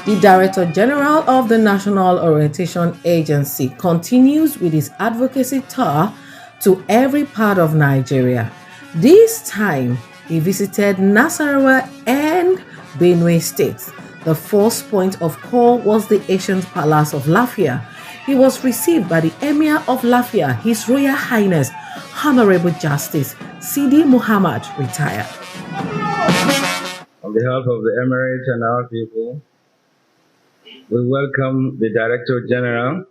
The Director General of the National Orientation Agency continues with his advocacy tour to every part of Nigeria. This time, he visited Nasarawa and Benue states. The first point of call was the ancient palace of Lafia. He was received by the Emir of Lafia, His Royal Highness, Honorable Justice Sidi Muhammad, retired. On behalf of the Emirates and our people, we welcome the Director General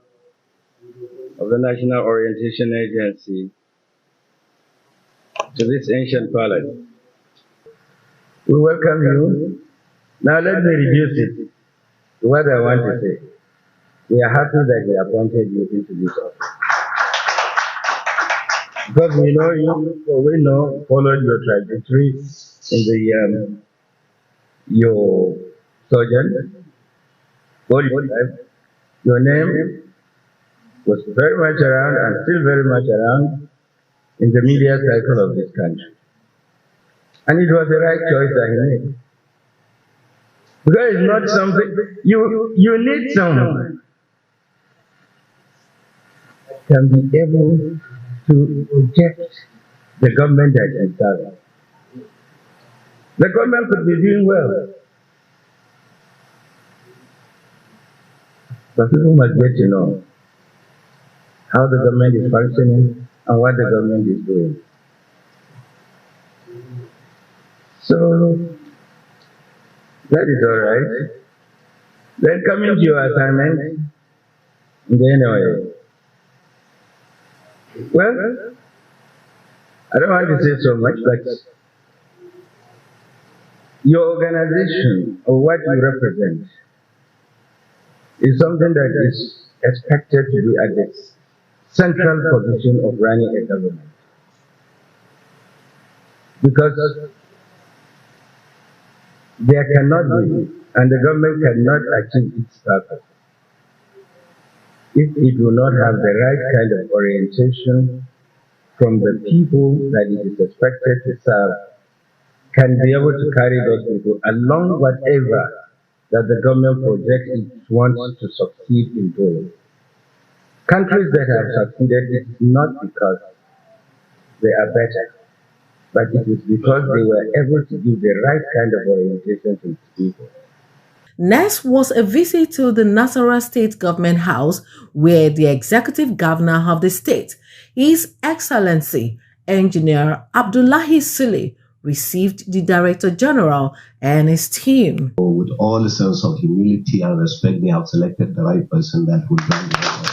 of the National Orientation Agency to this ancient palace. We welcome you. Now let me reduce it to what I want to say. We are happy that we appointed you into this office. Because we know you, followed your trajectory in your sojourn, body life. Your name was very much around and still very much around in the media cycle of this country. And it was the right choice that he made. Because it's not something, you need someone that can be able to project the government that is serving. The government could be doing well, but people must get to know how the government is functioning and what the government is doing. So, that is all right. Then coming to your assignment, anyway. Well, I don't want to say so much, but your organization or what you represent is something that is expected to be at the central position of running a government. Because there cannot be, and the government cannot achieve its purpose if it will not have the right kind of orientation from the people that it is expected to serve, can be able to carry those people along whatever that the government projects it wants to succeed in doing. Countries that have succeeded, it is not because they are better, but it is because they were able to give the right kind of orientation to its people. Next was a visit to the Nasarawa State Government House, where the executive governor of the state, His Excellency Engineer Abdullahi Sule, received the Director General and his team. With all a sense of humility and respect, they have selected the right person that would run the government.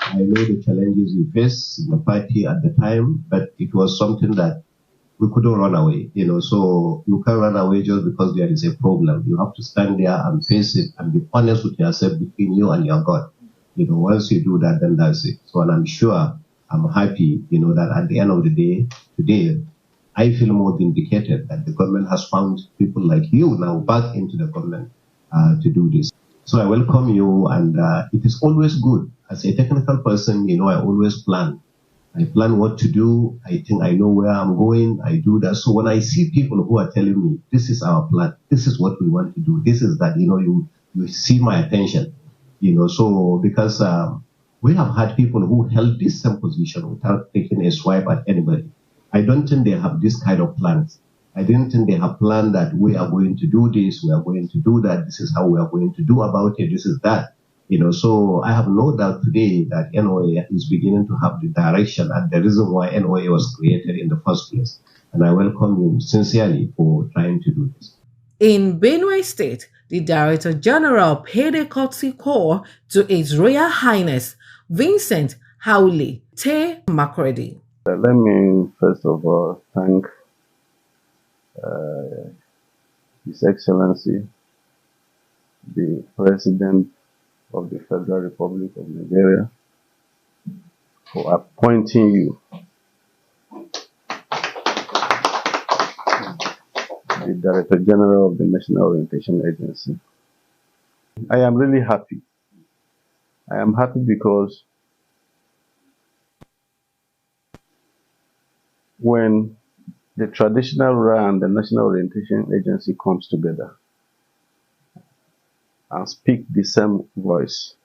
I know the challenges you faced in the party at the time, but it was something that we couldn't run away, so you can't run away just because there is a problem. You have to stand there and face it and be honest with yourself between you and your God. Once you do that, then that's it. So, and I'm sure, I'm happy, that at the end of the day, today, I feel more vindicated that the government has found people like you now back into the government to do this. So I welcome you, and it is always good. As a technical person, I always plan. I plan what to do. I think I know where I'm going. I do that. So when I see people who are telling me, this is our plan, this is what we want to do, this is that, you see my attention, so because we have had people who held this same position without taking a swipe at anybody. I don't think they have this kind of plans. I didn't think they have planned that we are going to do this, we are going to do that, this is how we are going to do about it, this is that. So I have no doubt today that NOA is beginning to have the direction and the reason why NOA was created in the first place. And I welcome you sincerely for trying to do this. In Benue State, the Director General paid a courtesy call to His Royal Highness Vincent Haule Te Makurdi. Let me first of all thank His Excellency, the President of the Federal Republic of Nigeria, for appointing you the Director General of the National Orientation Agency. I am really happy. I am happy because when the traditional RA and the National Orientation Agency comes together, and speak the same voice,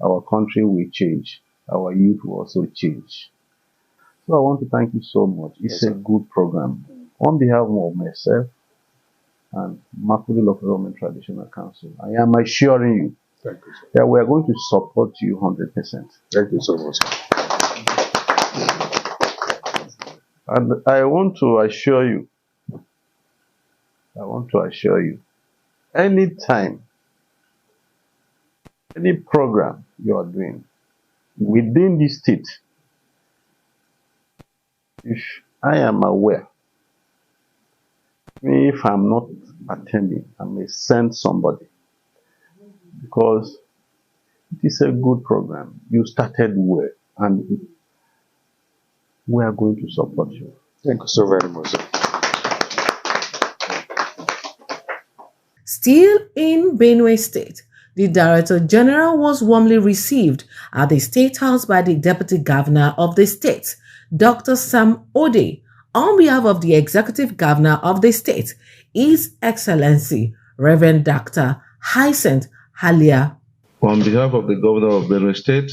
our country will change. Our youth will also change. So I want to thank you so much. It's a good program. On behalf of myself and Makurdi Local Government Traditional Council, I am assuring you that we are going to support you 100%. Thank you so much. And I want to assure you, anytime, any program you are doing within the state, if I am aware, if I'm not attending, I may send somebody, because it is a good program. You started well, and we are going to support you. Thank you so very much. Still in Benue State, the Director General was warmly received at the State House by the Deputy Governor of the state, Dr. Sam Ode, on behalf of the Executive Governor of the state, His Excellency Reverend Dr. Hyacinth Halia. On behalf of the Governor of Benue State,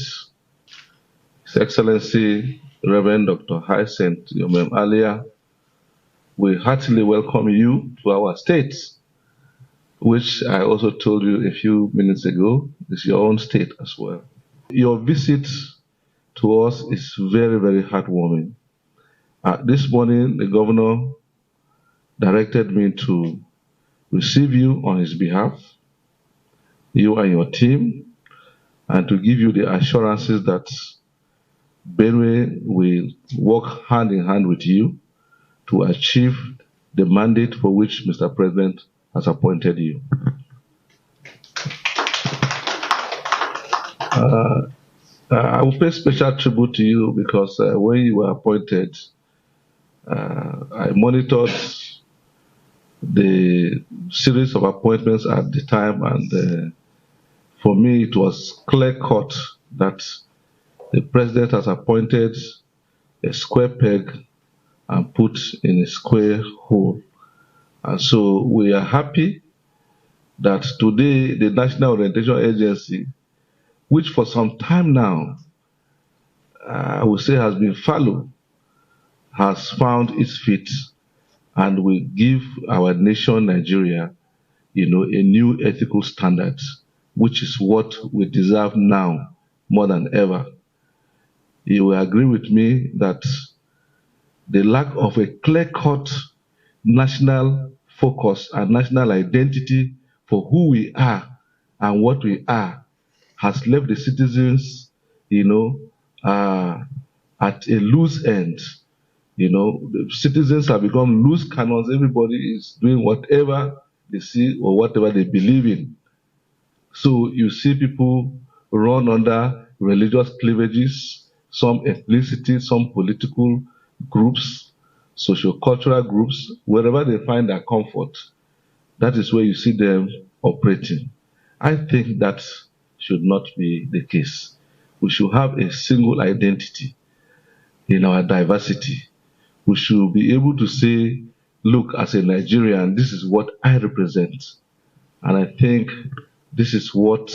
His Excellency Reverend Dr. Hyacinth Halia, we heartily welcome you to our state, which I also told you a few minutes ago is your own state as well. Your visit to us is very, very heartwarming. This morning, the governor directed me to receive you on his behalf, you and your team, and to give you the assurances that Benue will work hand in hand with you to achieve the mandate for which Mr. President has appointed you. I will pay special tribute to you because when you were appointed, I monitored the series of appointments at the time, and for me it was clear-cut that the President has appointed a square peg and put in a square hole. And so we are happy that today the National Orientation Agency, which for some time now, I would say has been fallow, has found its feet and will give our nation, Nigeria, a new ethical standard, which is what we deserve now more than ever. You will agree with me that the lack of a clear-cut national focus and national identity for who we are and what we are has left the citizens, at a loose end. The citizens have become loose cannons. Everybody is doing whatever they see or whatever they believe in. So you see people run under religious cleavages, some ethnicity, some political groups, socio-cultural groups, wherever they find their comfort. That is where you see them operating. I think that should not be the case. We should have a single identity in our diversity. We should be able to say, look, as a Nigerian, this is what I represent. And I think this is what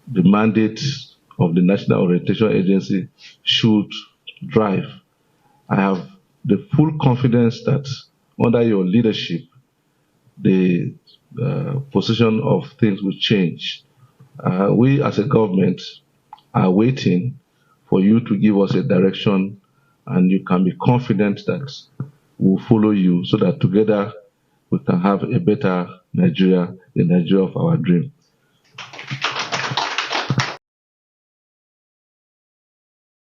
the mandate of the National Orientation Agency should drive. I have the full confidence that under your leadership, the position of things will change. We as a government are waiting for you to give us a direction, and you can be confident that we'll follow you so that together we can have a better Nigeria, the Nigeria of our dream.